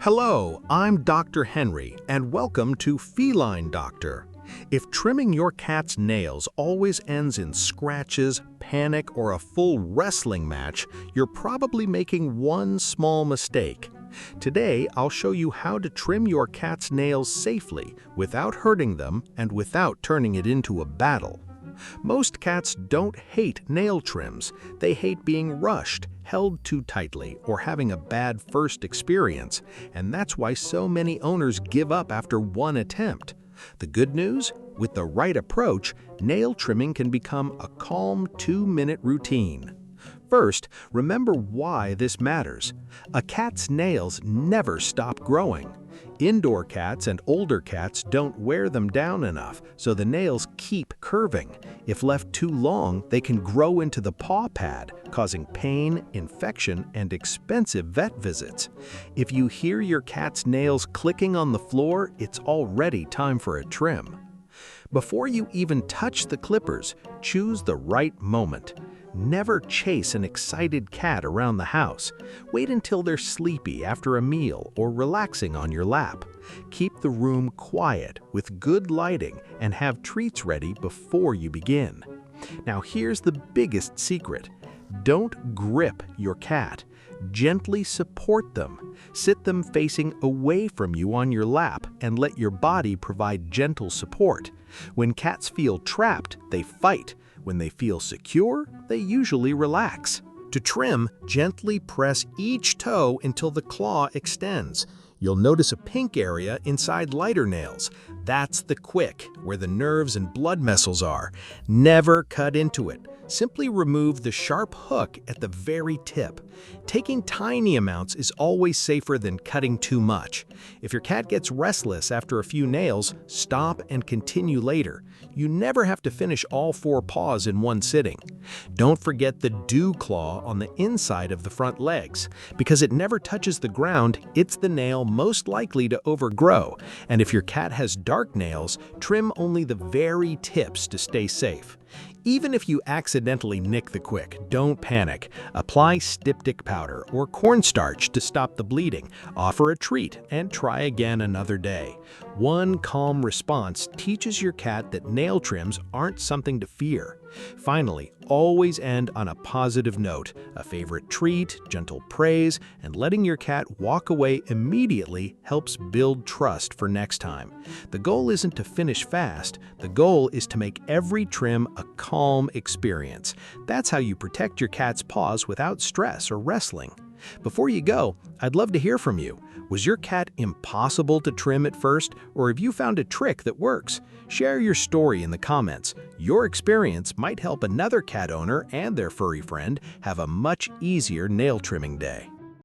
Hello, I'm Dr. Henry, and welcome to Feline Doctor. If trimming your cat's nails always ends in scratches, panic, or a full wrestling match, you're probably making one small mistake. Today, I'll show you how to trim your cat's nails safely without hurting them and without turning it into a battle. Most cats don't hate nail trims. They hate being rushed, held too tightly, or having a bad first experience, and that's why so many owners give up after one attempt. The good news? With the right approach, nail trimming can become a calm 2-minute routine. First, remember why this matters. A cat's nails never stop growing. Indoor cats and older cats don't wear them down enough, so the nails keep curving. If left too long, they can grow into the paw pad, causing pain, infection, and expensive vet visits. If you hear your cat's nails clicking on the floor, it's already time for a trim. Before you even touch the clippers, choose the right moment. Never chase an excited cat around the house. Wait until they're sleepy after a meal or relaxing on your lap. Keep the room quiet with good lighting and have treats ready before you begin. Now here's the biggest secret. Don't grip your cat. Gently support them. Sit them facing away from you on your lap and let your body provide gentle support. When cats feel trapped, they fight. When they feel secure, they usually relax. To trim, gently press each toe until the claw extends. You'll notice a pink area inside lighter nails. That's the quick, where the nerves and blood vessels are. Never cut into it. Simply remove the sharp hook at the very tip. Taking tiny amounts is always safer than cutting too much. If your cat gets restless after a few nails, stop and continue later. You never have to finish all 4 paws in one sitting. Don't forget the dew claw on the inside of the front legs. Because it never touches the ground, it's the nail most likely to overgrow. And if your cat has dark nails, trim only the very tips to stay safe. Even if you accidentally nick the quick, don't panic. Apply styptic powder or cornstarch to stop the bleeding, offer a treat, and try again another day. One calm response teaches your cat that nail trims aren't something to fear. Finally, always end on a positive note. A favorite treat, gentle praise, and letting your cat walk away immediately helps build trust for next time. The goal isn't to finish fast. The goal is to make every trim a calm experience. That's how you protect your cat's paws without stress or wrestling. Before you go, I'd love to hear from you. Was your cat impossible to trim at first, or have you found a trick that works? Share your story in the comments. Your experience might help another cat owner and their furry friend have a much easier nail trimming day.